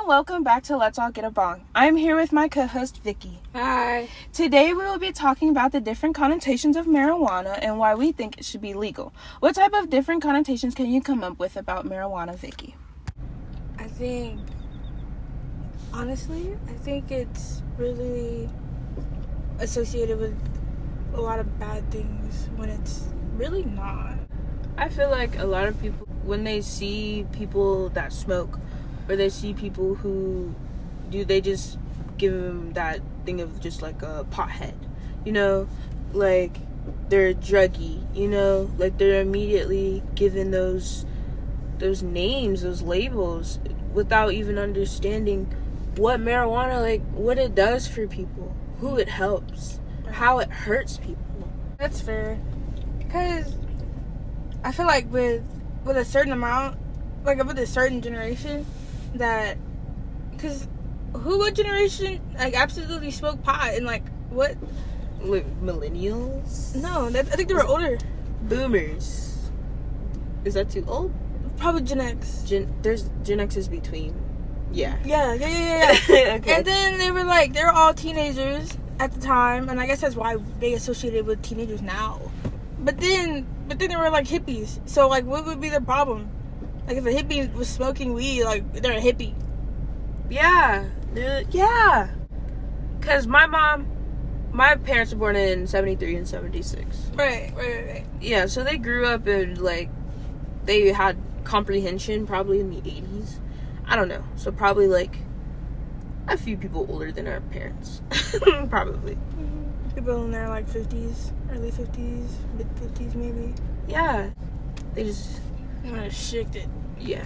and welcome back to Let's All Get a Bong. I'm here with my co-host Vicky. Hi. Today we will be talking about the different connotations of marijuana and why we think it should be legal. What type of different connotations can you come up with about marijuana, Vicky? I think it's really associated with a lot of bad things when it's really not. I feel like a lot of people, when they see people that smoke or they see people who do, they just give them that thing of just like a pothead, you know, like they're druggy, you know, like they're immediately given those names, those labels, without even understanding what marijuana, like what it does for people, who it helps, how it hurts people. That's fair, because I feel like with a certain amount, like with a certain generation, that, because what generation like absolutely smoked pot and like what? Like millennials? No, I think they were older. Boomers. Is that too old? Probably Gen X. Gen X is between. Yeah. Yeah. Okay. And then they were all teenagers at the time, and I guess that's why they associated with teenagers now. But then they were like hippies. So like, what would be the problem? Like if a hippie was smoking weed, like they're a hippie. Yeah. Yeah. Cause my parents were born in 73 and 76. Right. Yeah, so they grew up in like, they had comprehension probably in the 80s. I don't know. So probably like a few people older than our parents. Probably. People in their like 50s, early 50s, mid 50s maybe. Yeah. They just shicked it. Yeah.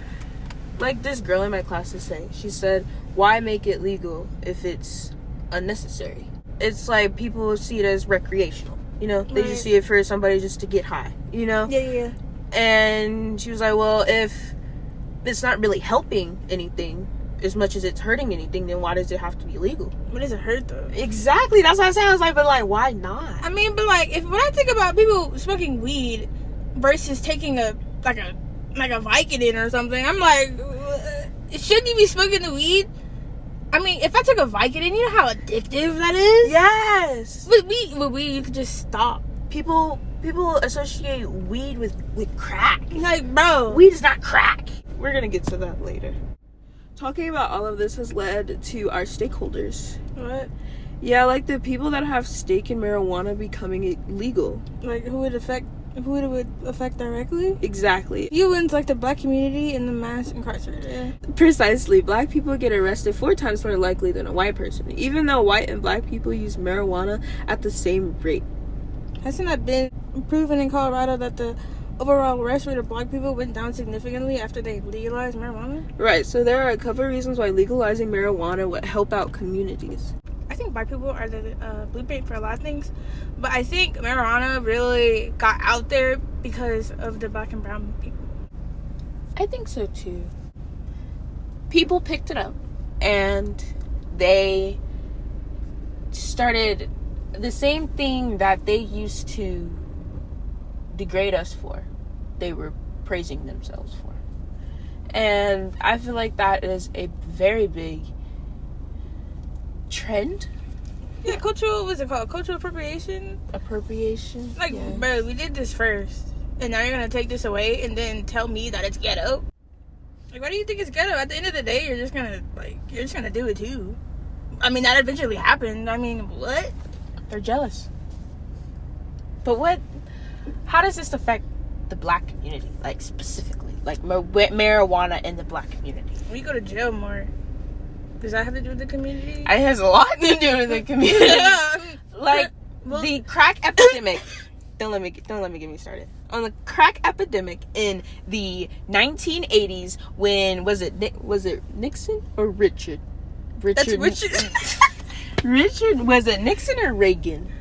Like this girl in my class is saying, she said, why make it legal if it's unnecessary? It's like people see it as recreational, you know? They just see it for somebody just to get high, you know? Yeah. And she was like, well, if it's not really helping anything as much as it's hurting anything, then why does it have to be legal? What does it hurt though? Exactly. That's what I said. I was like, but like, why not? I mean, but like, when I think about people smoking weed versus taking a Vicodin or something, I'm like, shouldn't you be smoking the weed? I mean, if I took a Vicodin, you know how addictive that is? Yes. With weed, you could just stop. People associate weed with crack. Like, bro. Weed is not crack. We're going to get to that later. Talking about all of this has led to our stakeholders. What? Yeah, like the people that have stake in marijuana becoming illegal. Like, who it would affect directly? Exactly. Humans, like the black community and the mass incarcerated. Yeah. Precisely. Black people get arrested 4 times more likely than a white person, even though white and black people use marijuana at the same rate. Hasn't that been proven in Colorado that the overall arrest rate of black people went down significantly after they legalized marijuana? Right, so there are a couple of reasons why legalizing marijuana would help out communities. I think black people are the blueprint for a lot of things, but I think marijuana really got out there because of the black and brown people. I think so too. People picked it up and they started the same thing that they used to degrade us for. They were praising themselves for. And I feel like that is a very big trend. Yeah, what's it called? Cultural appropriation? Appropriation? Like, yes. Bro, we did this first. And now you're going to take this away and then tell me that it's ghetto? Like, why do you think it's ghetto? At the end of the day, you're just going to do it too. I mean, that eventually happened. I mean, what? They're jealous. But how does this affect the black community? Like, specifically? Like, marijuana in the black community? We go to jail more. Does that have to do with the community? It has a lot to do with the community. Like, the crack epidemic. Don't let me get me started. On the crack epidemic in the 1980s, when was it Nixon or Richard? That's Richard. Richard, was it Nixon or Reagan?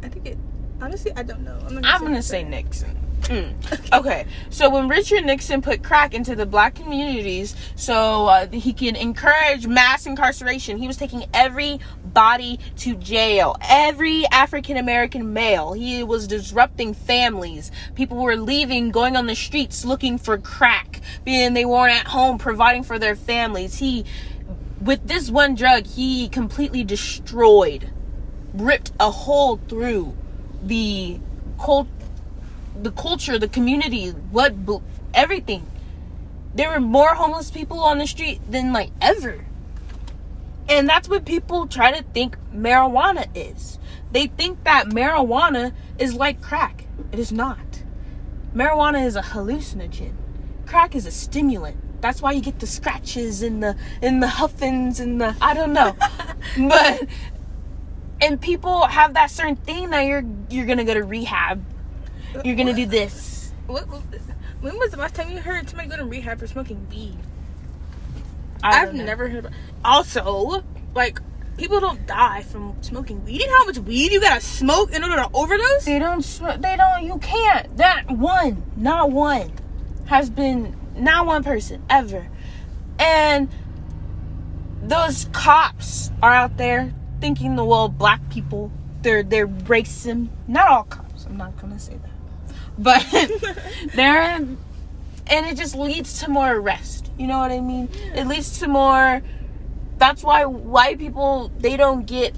I think honestly, I don't know. I'm gonna say Nixon. Okay, so when Richard Nixon put crack into the black communities so he can encourage mass incarceration, he was taking everybody to jail. Every African-American male. He was disrupting families. People were leaving, going on the streets looking for crack, being they weren't at home providing for their families. With this one drug, he completely destroyed, ripped a hole through the culture, the community, everything. There were more homeless people on the street than like ever. And that's what people try to think marijuana is. They think that marijuana is like crack. It is not. Marijuana is a hallucinogen. Crack is a stimulant. That's why you get the scratches and the huffings and the, I don't know. And people have that certain thing that you're gonna go to rehab. You're gonna do this. When was the last time you heard somebody go to rehab for smoking weed? I've never heard about. Also, like, people don't die from smoking weed. You know how much weed you gotta smoke in order to overdose? You can't. Not one person ever. And those cops are out there thinking black people, they're racist. Not all cops, I'm not gonna say that. But and it just leads to more arrest. You know what I mean? Yeah. It leads to more. That's why white people, they don't get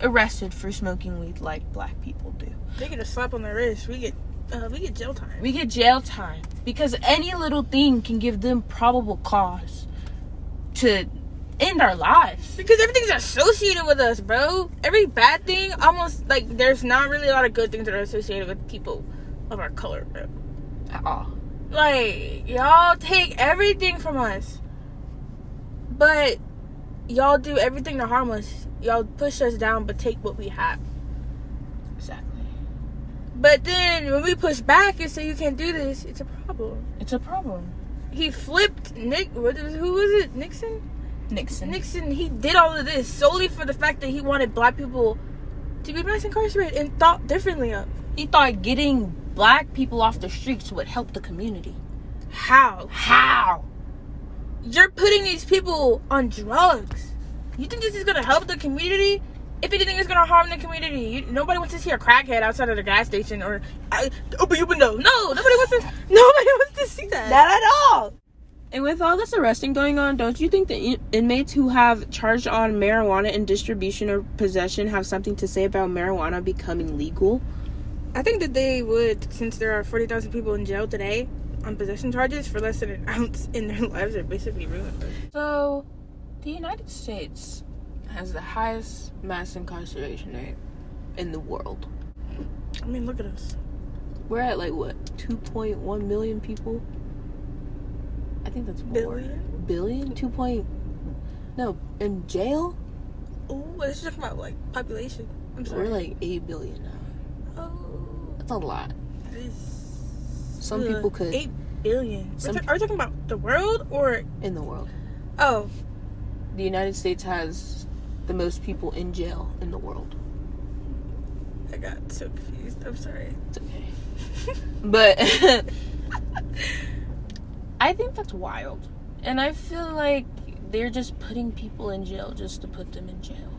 arrested for smoking weed like black people do. They get a slap on the wrist. We get jail time. We get jail time because any little thing can give them probable cause to end our lives. Because everything's associated with us, bro. Every bad thing, almost, like, there's not really a lot of good things that are associated with people of our color, bro. At all. Like, y'all take everything from us. But y'all do everything to harm us. Y'all push us down, but take what we have. Exactly. But then, when we push back and say you can't do this, it's a problem. It's a problem. He flipped who was it? Nixon, he did all of this solely for the fact that he wanted black people to be mass incarcerated and thought differently of. He thought getting black people off the streets would help the community. How? You're putting these people on drugs. You think this is going to help the community? If anything, it's going to harm the community. Nobody wants to see a crackhead outside of the gas station or open your window. No, nobody wants to see that. Not at all. And with all this arresting going on, don't you think the inmates who have charged on marijuana in distribution or possession have something to say about marijuana becoming legal? I think that they would, since there are 40,000 people in jail today on possession charges for less than an ounce in their lives are basically ruined. So, the United States has the highest mass incarceration rate in the world. I mean, look at us. We're at 2.1 million people? I think that's more. Billion? No, in jail? Oh, let's talk about population. I'm sorry. We're 8 billion now. Oh, that's a lot. That is. Some people could. 8 billion. Are we talking about the world or in the world? Oh, the United States has the most people in jail in the world. I got so confused. I'm sorry. It's okay. But I think that's wild. And I feel like they're just putting people in jail just to put them in jail.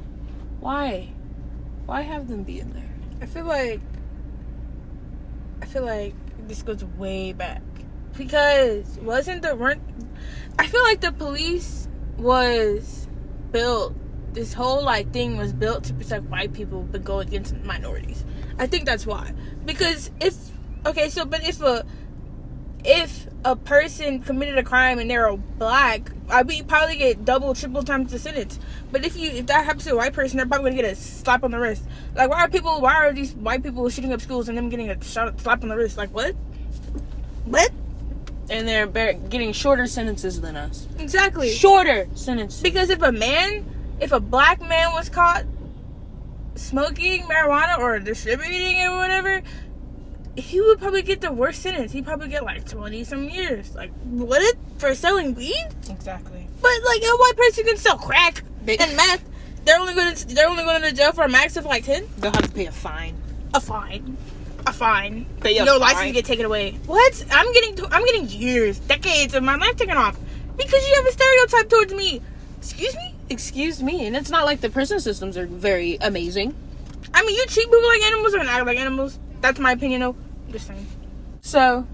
Why? Why have them be in there? I feel like this goes way back. Because I feel like the police was built, this whole thing was built to protect white people but go against minorities. I think that's why. Because if a person committed a crime and they're black, you probably get double, triple times the sentence. But if that happens to a white person, they're probably gonna get a slap on the wrist. Why are these white people shooting up schools and them getting a slap on the wrist? What? And they're getting shorter sentences than us. Exactly. Shorter sentences. Because if a black man was caught smoking marijuana or distributing it or whatever, he would probably get the worst sentence. He'd probably get 20 some years. What? For selling weed? Exactly. But a white person can sell crack and meth. They're only going to jail for a max of 10. They'll have to pay a fine. a fine. But Your license get taken away. What? I'm getting years, decades of my life taken off because you have a stereotype towards me. Excuse me. And it's not like the prison systems are very amazing. I mean, you treat people like animals and act like animals. That's my opinion, though. I'm just saying. So,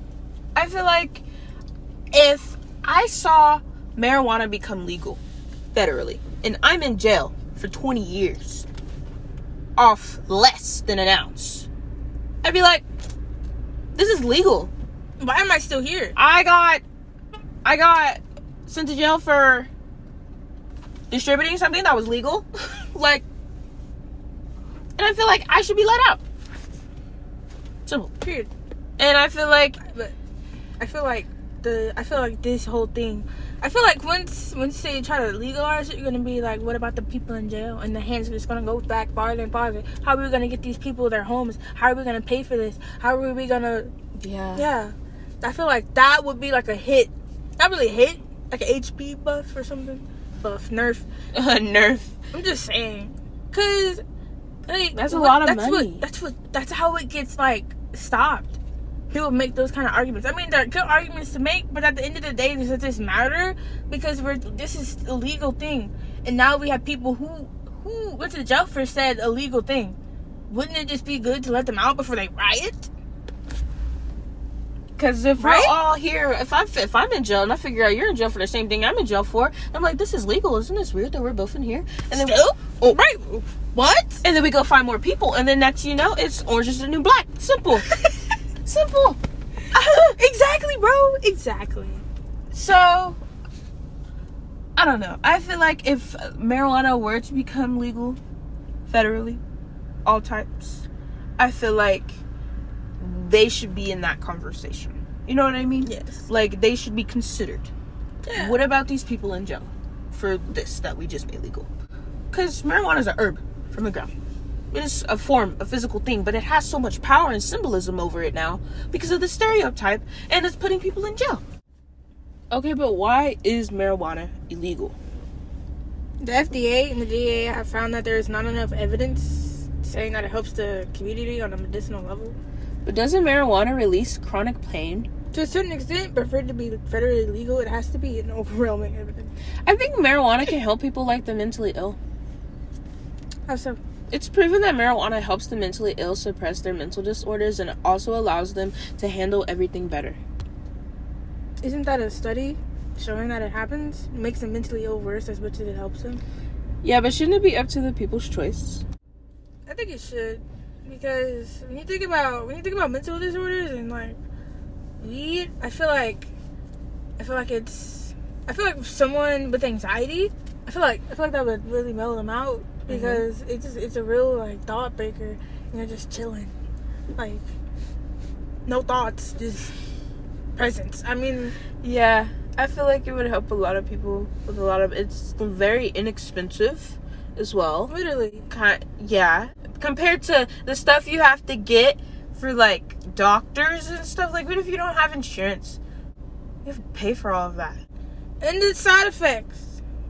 I feel like if I saw marijuana become legal federally and I'm in jail for 20 years off less than an ounce, I'd be like, this is legal. Why am I still here? I got sent to jail for distributing something that was legal. Like, and I feel like I should be let out. Simple. Period. And I feel like this whole thing, I feel like once they try to legalize it, you're gonna be like, what about the people in jail? And the hands are just gonna go back farther and farther. How are we gonna get these people their homes? How are we gonna pay for this? How are we gonna? Yeah. I feel like that would be like a hit. Not really a hit, like an HP buff or something. Nerf. Nerf. I'm just saying, cause like that's a lot of money. That's how it gets like stopped. People make those kind of arguments. I mean, they're good arguments to make, but at the end of the day, does this matter? Because this is a legal thing, and now we have people who went to jail for said illegal thing. Wouldn't it just be good to let them out before they riot? Because if we're all here, if I'm in jail and I figure out you're in jail for the same thing I'm in jail for, I'm like, this is legal. Isn't this weird that we're both in here? And then right? What? And then we go find more people, and then next you know, it's orange is the new black. Simple. Simple. Exactly, bro. Exactly. So, I don't know. I feel like if marijuana were to become legal federally, all types, I feel like they should be in that conversation. You know what I mean? Yes. Like, they should be considered. Yeah. What about these people in jail for this that we just made legal? Because marijuana is a herb from the ground. It is a form, a physical thing, but it has so much power and symbolism over it now because of the stereotype, and it's putting people in jail. Okay, but why is marijuana illegal? The FDA and the DEA have found that there is not enough evidence saying that it helps the community on a medicinal level. But doesn't marijuana release chronic pain? To a certain extent, but for it to be federally legal, it has to be an overwhelming evidence. I think marijuana can help people like the mentally ill. How so? It's proven that marijuana helps the mentally ill suppress their mental disorders, and it also allows them to handle everything better. Isn't that a study showing that it happens? It makes them mentally ill worse as much as it helps them? Yeah, but shouldn't it be up to the people's choice? I think it should, because when you think about mental disorders and like weed, I feel like someone with anxiety, I feel like that would really mellow them out. Because it's a real like thought breaker, and you're just chilling, like no thoughts, just presence. I mean, yeah, I feel like it would help a lot of people with a lot of. It's very inexpensive as well. Literally, yeah, compared to the stuff you have to get for like doctors and stuff. Like, what if you don't have insurance? You have to pay for all of that, and the side effects.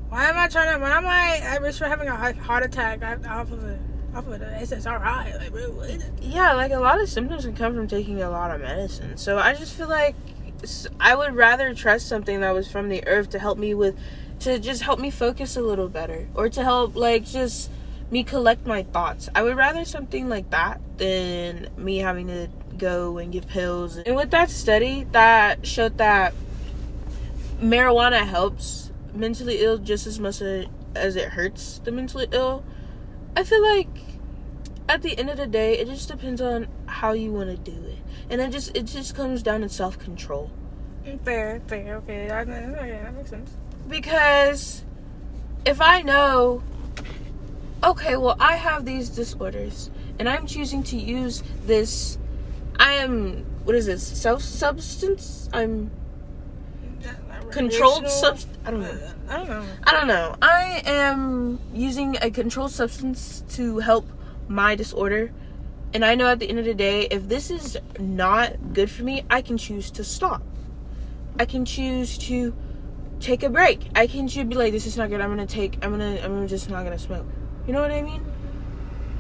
Why am I trying to? When am I at risk for having a heart attack off of the SSRI? Like, what? Yeah, like a lot of symptoms can come from taking a lot of medicine. So I just feel like I would rather trust something that was from the earth to help me focus a little better, or to help like just me collect my thoughts. I would rather something like that than me having to go and get pills. And with that study that showed that marijuana helps mentally ill just as much as it hurts the mentally ill, I feel like at the end of the day it just depends on how you want to do it, and it just comes down to self-control. Fair, okay, that makes sense. Because if I know, okay, well, I have these disorders and I'm choosing to use this, substance? I'm controlled substance. I don't know. I am using a controlled substance to help my disorder, and I know at the end of the day, if this is not good for me, I can choose to stop. I can choose to take a break. I can choose to be like, this is not good. I'm just not gonna smoke. You know what I mean?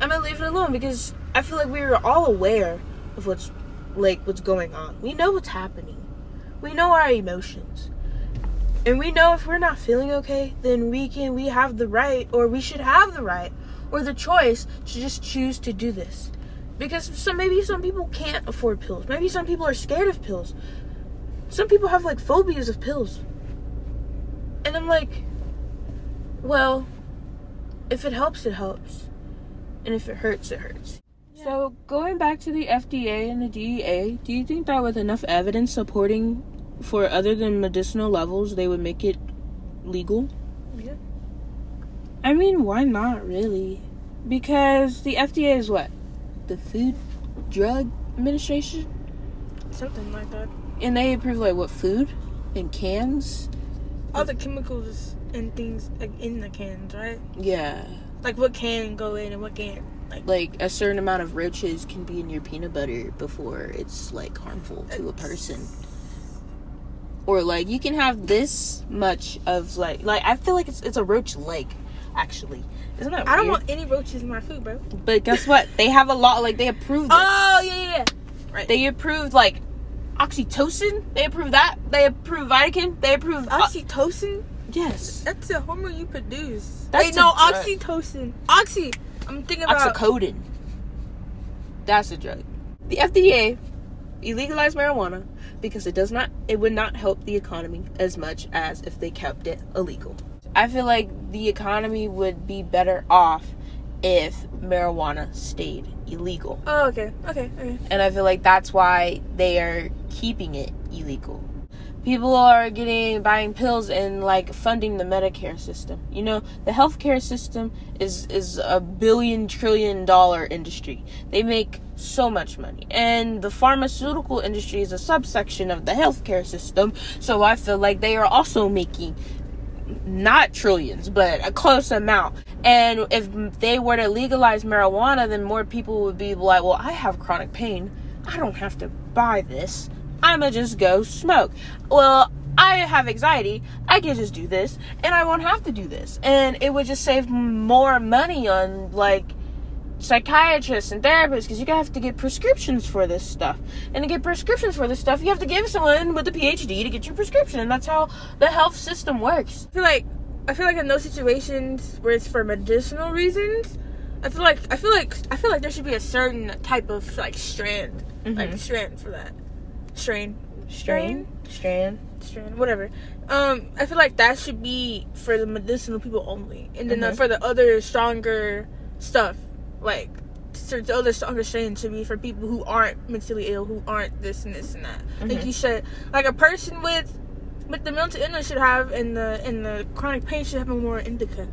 I'm gonna leave it alone because I feel like we were all aware of what's going on. We know what's happening. We know our emotions. And we know if we're not feeling okay, then we have the right, or we should have the right, or the choice to just choose to do this. Because maybe some people can't afford pills. Maybe some people are scared of pills. Some people have like phobias of pills. And I'm like, well, if it helps, it helps. And if it hurts, it hurts. Yeah. So going back to the FDA and the DEA, do you think that with enough evidence supporting for other than medicinal levels, they would make it legal? Yeah. I mean, why not really? Because the FDA is what? The Food Drug Administration? Something like that. And they approve like what, food and cans? All the chemicals and things like in the cans, right? Yeah. Like what can go in and what can't. Like a certain amount of roaches can be in your peanut butter before it's like harmful to a person. Or like you can have this much of like I feel like it's a roach leg, actually. Isn't that weird? I don't want any roaches in my food, bro. But guess what? They have a lot, like they approved this. Oh yeah. Right. They approved like oxytocin. They approved that. They approved Vatican. They approved oxytocin. Yes. That's the hormone you produce. That's Wait, no, oxytocin. I'm thinking about oxycodone. That's a drug. The FDA illegalized marijuana because it would not help the economy as much as if they kept it illegal. I feel like the economy would be better off if marijuana stayed illegal. Oh, okay. And I feel like that's why they are keeping it illegal. People are buying pills and like funding the Medicare system. You know, the healthcare system is $1 billion trillion industry. They make so much money, and the pharmaceutical industry is a subsection of the healthcare system. So I feel like they are also making not trillions, but a close amount. And if they were to legalize marijuana, then more people would be like, well, I have chronic pain. I don't have to buy this. I'ma just go smoke. Well, I have anxiety. I can just do this, and I won't have to do this. And it would just save more money on, like, psychiatrists and therapists, because you have to get prescriptions for this stuff. And to get prescriptions for this stuff, you have to give someone with a PhD to get your prescription. And that's how the health system works. I feel like in those situations where it's for medicinal reasons, I feel like there should be a certain type of like strand, like strand for that. Strain, whatever. I feel like that should be for the medicinal people only, and then for the other stronger stuff, like the other stronger strains should be for people who aren't mentally ill, who aren't this and this and that. Like you should, like a person with the mental illness should have, and the chronic pain should have more indica,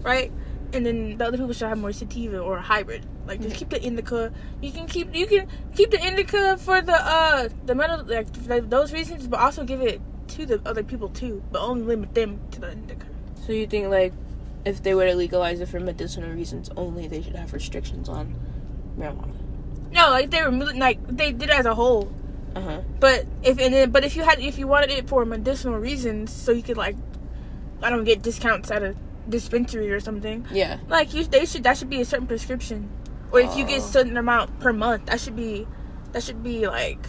right? And then the other people should have more sativa or a hybrid. Like just keep the indica. You can keep the indica for the metal, like those reasons, but also give it to the other people too, but only limit them to the indica. So you think like if they were to legalize it for medicinal reasons only, they should have restrictions on marijuana? No, like they did it as a whole. But if you wanted it for medicinal reasons, so you could like, I don't get discounts at a dispensary or something. Yeah. Like that should be a certain prescription. Or if you get a certain amount per month, that should be like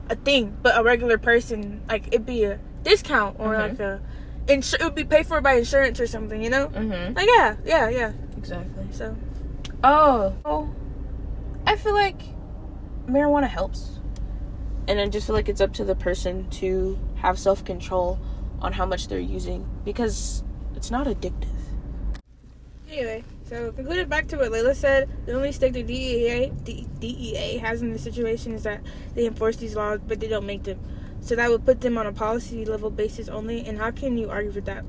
a thing. But a regular person, like it'd be a discount or like it would be paid for by insurance or something, you know? Like yeah. Exactly. So. I feel like marijuana helps, and I just feel like it's up to the person to have self-control on how much they're using, because it's not addictive. Anyway, so concluded back to what Layla said, the only stake the DEA has in this situation is that they enforce these laws, but they don't make them. So that would put them on a policy level basis only. And how can you argue with the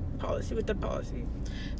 policy?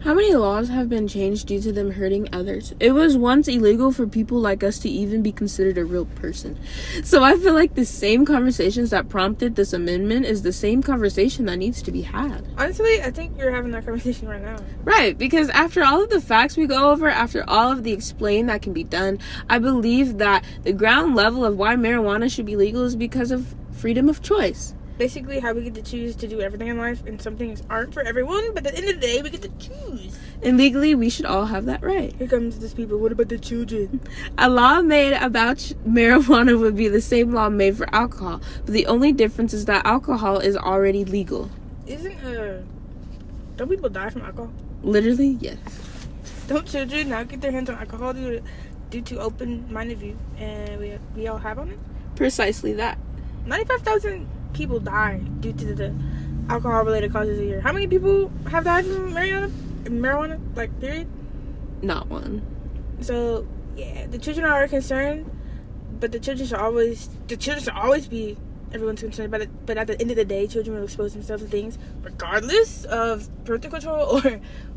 How many laws have been changed due to them hurting others? It was once illegal for people like us to even be considered a real person. So I feel like the same conversations that prompted this amendment is the same conversation that needs to be had. Honestly, I think you're having that conversation right now. Right, because after all of the facts we go over, after all of the explain that can be done, I believe that the ground level of why marijuana should be legal is because of freedom of choice. basically how we get to choose to do everything in life, and some things aren't for everyone, but at the end of the day, we get to choose. And legally, we should all have that right. Here comes this people. What about the children? A law made about marijuana would be the same law made for alcohol, but the only difference is that alcohol is already legal. Don't people die from alcohol? Literally, yes. Don't children now get their hands on alcohol due to open-minded view, and we all have on it? Precisely that. 95,000 people die due to the alcohol-related causes a year. How many people have died from marijuana? Like, period? Not one. So, yeah, the children are a concern, but the children should always be everyone's concern. But at the end of the day, children will expose themselves to things regardless of parental control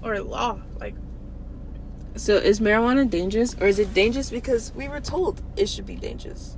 or law. Like, so is marijuana dangerous, or is it dangerous because we were told it should be dangerous?